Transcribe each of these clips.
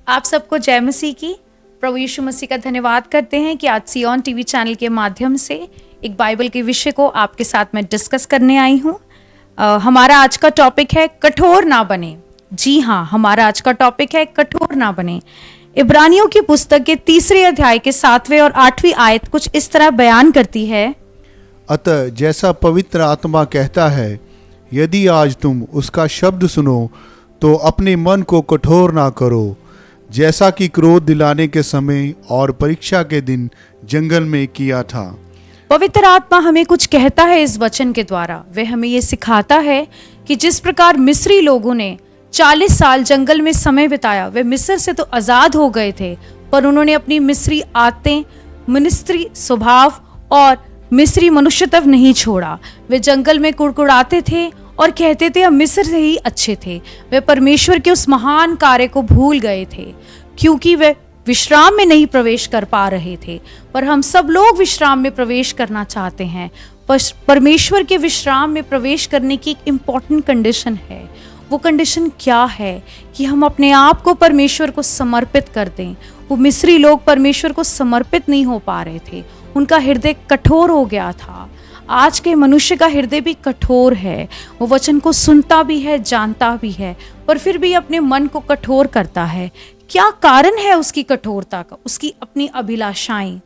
आप सबको जय मसीह की। प्रभु यीशु मसीह का धन्यवाद करते हैं कि आज सियोन टीवी चैनल के माध्यम से एक बाइबल के विषय को आपके साथ मैं डिस्कस करने आई हूँ। हमारा आज का टॉपिक है कठोर ना बने। जी हाँ, हमारा आज का टॉपिक है कठोर ना बने। इब्रानियों की पुस्तक के 3 अध्याय के 7वें और 8वीं आयत कुछ इस तरह बयान करती है। अतः जैसा पवित्र आत्मा कहता है, यदि आज तुम उसका शब्द सुनो तो अपने मन को कठोर ना करो, जैसा कि क्रोध दिलाने के समय और परीक्षा के दिन जंगल में किया था। पवित्र आत्मा हमें कुछ कहता है इस वचन के द्वारा। वह हमें ये सिखाता है कि जिस प्रकार मिस्री लोगों ने 40 साल जंगल में समय बिताया, वे मिस्र से तो आजाद हो गए थे, पर उन्होंने अपनी मिस्री आदतें, मिस्री स्वभाव और मिस्री मनुष्यत्व नहीं छोड़ा। वे जंगल में कुड़कुड़ाते थे और कहते थे हम मिस्र से ही अच्छे थे। वे परमेश्वर के उस महान कार्य को भूल गए थे क्योंकि वे विश्राम में नहीं प्रवेश कर पा रहे थे। पर हम सब लोग विश्राम में प्रवेश करना चाहते हैं। परमेश्वर के विश्राम में प्रवेश करने की एक इम्पॉर्टेंट कंडीशन है। वो कंडीशन क्या है कि हम अपने आप को परमेश्वर को समर्पित कर दें। वो मिस्री लोग परमेश्वर को समर्पित नहीं हो पा रहे थे, उनका हृदय कठोर हो गया था। आज के मनुष्य का हृदय भी कठोर है। वो वचन को सुनता भी है, जानता भी है, पर फिर भी अपने मन को कठोर करता है। क्या कारण है उसकी कठोरता का? उसकी अपनी अभिलाषाएं,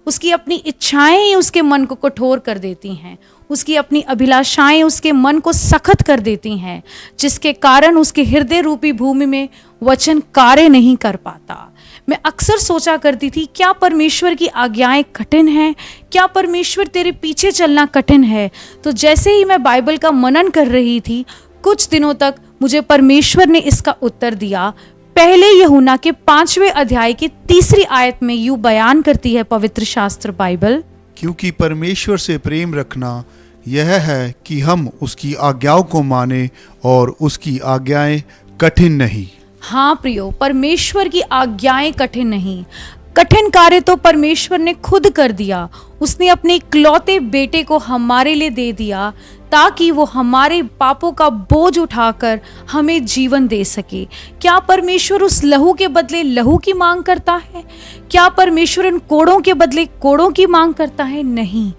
उसकी अपनी इच्छाएं ही उसके मन को कठोर कर देती हैं। उसकी अपनी अभिलाषाएं उसके मन को सख्त कर देती हैं, जिसके कारण उसके हृदय रूपी भूमि में वचन कार्य नहीं कर पाता। मैं अक्सर सोचा करती थी, क्या परमेश्वर की आज्ञाएं कठिन हैं? क्या परमेश्वर तेरे पीछे चलना कठिन है? तो जैसे ही मैं बाइबल का मनन कर रही थी, कुछ दिनों तक मुझे परमेश्वर ने इसका उत्तर दिया। पहले यूहन्ना के 5वें अध्याय की 3 आयत में यूं बयान करती है पवित्र शास्त्र बाइबल, क्योंकि परमेश्वर से प्रेम रखना यह है कि हम उसकी आज्ञाओं को माने और उसकी आज्ञाएं कठिन नहीं। हाँ प्रियो, परमेश्वर की आज्ञाएं कठिन नहीं। कठिन कार्य तो परमेश्वर ने खुद कर दिया। उसने अपने इकलौते बेटे को हमारे लिए दे दिया ताकि वो हमारे पापों का बोझ उठाकर हमें जीवन दे सके। क्या परमेश्वर उस लहू के बदले लहू की मांग करता है? क्या परमेश्वर उन कोड़ों के बदले कोड़ों की मांग करता है? नहीं।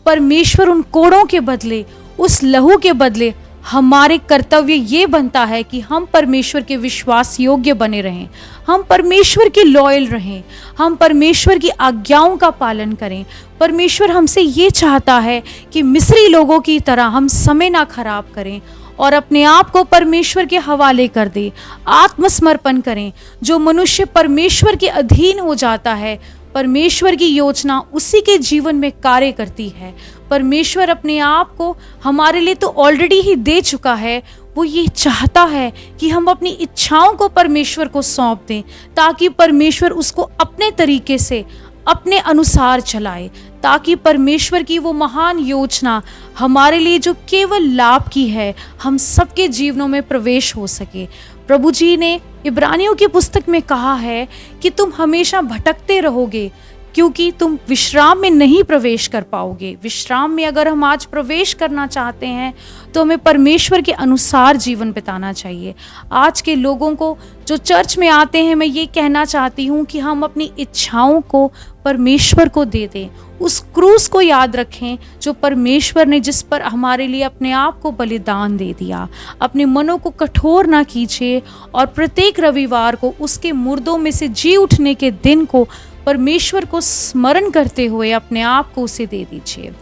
परमेश्वर उन कोड़ों के बदले, उस लहू के बदले हमारे कर्तव्य ये बनता है कि हम परमेश्वर के विश्वास योग्य बने रहें, हम परमेश्वर के लॉयल रहें, हम परमेश्वर की आज्ञाओं का पालन करें। परमेश्वर हमसे ये चाहता है कि मिस्री लोगों की तरह हम समय ना खराब करें और अपने आप को परमेश्वर के हवाले कर दे, आत्मसमर्पण करें। जो मनुष्य परमेश्वर के अधीन हो जाता है, परमेश्वर की योजना उसी के जीवन में कार्य करती है। परमेश्वर अपने आप को हमारे लिए तो ऑलरेडी ही दे चुका है। वो ये चाहता है कि हम अपनी इच्छाओं को परमेश्वर को सौंप दें ताकि परमेश्वर उसको अपने तरीके से, अपने अनुसार चलाए, ताकि परमेश्वर की वो महान योजना हमारे लिए जो केवल लाभ की है, हम सबके जीवनों में प्रवेश हो सके। प्रभु जी ने इब्रानियों की पुस्तक में कहा है कि तुम हमेशा भटकते रहोगे क्योंकि तुम विश्राम में नहीं प्रवेश कर पाओगे। विश्राम में अगर हम आज प्रवेश करना चाहते हैं तो हमें परमेश्वर के अनुसार जीवन बिताना चाहिए। आज के लोगों को जो चर्च में आते हैं, मैं ये कहना चाहती हूँ कि हम अपनी इच्छाओं को परमेश्वर को दे दें। उस क्रूस को याद रखें जो परमेश्वर ने, जिस पर हमारे लिए अपने आप को बलिदान दे दिया। अपने मनों को कठोर ना कीजिए और प्रत्येक रविवार को उसके मुर्दों में से जी उठने के दिन को परमेश्वर को स्मरण करते हुए अपने आप को उसे दे दीजिए।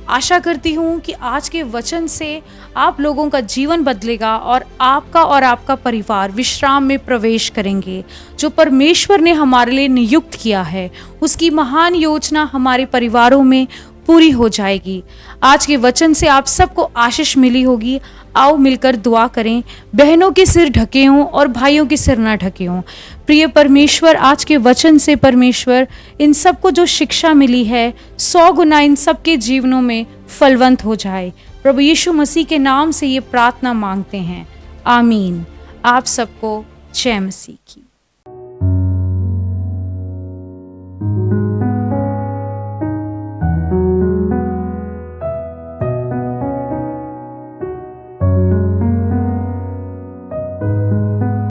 आशा करती हूँ कि आज के वचन से आप लोगों का जीवन बदलेगा और आपका परिवार विश्राम में प्रवेश करेंगे। जो परमेश्वर ने हमारे लिए नियुक्त किया है, उसकी महान योजना हमारे परिवारों में पूरी हो जाएगी। आज के वचन से आप सबको आशीष मिली होगी। आओ मिलकर दुआ करें। बहनों के सिर ढके हों और भाइयों के सिर ना ढके हों। प्रिय परमेश्वर, आज के वचन से परमेश्वर इन सबको जो शिक्षा मिली है 100 गुना इन सबके जीवनों में फलवंत हो जाए। प्रभु यीशु मसीह के नाम से ये प्रार्थना मांगते हैं, आमीन। आप सबको जय मसीह की।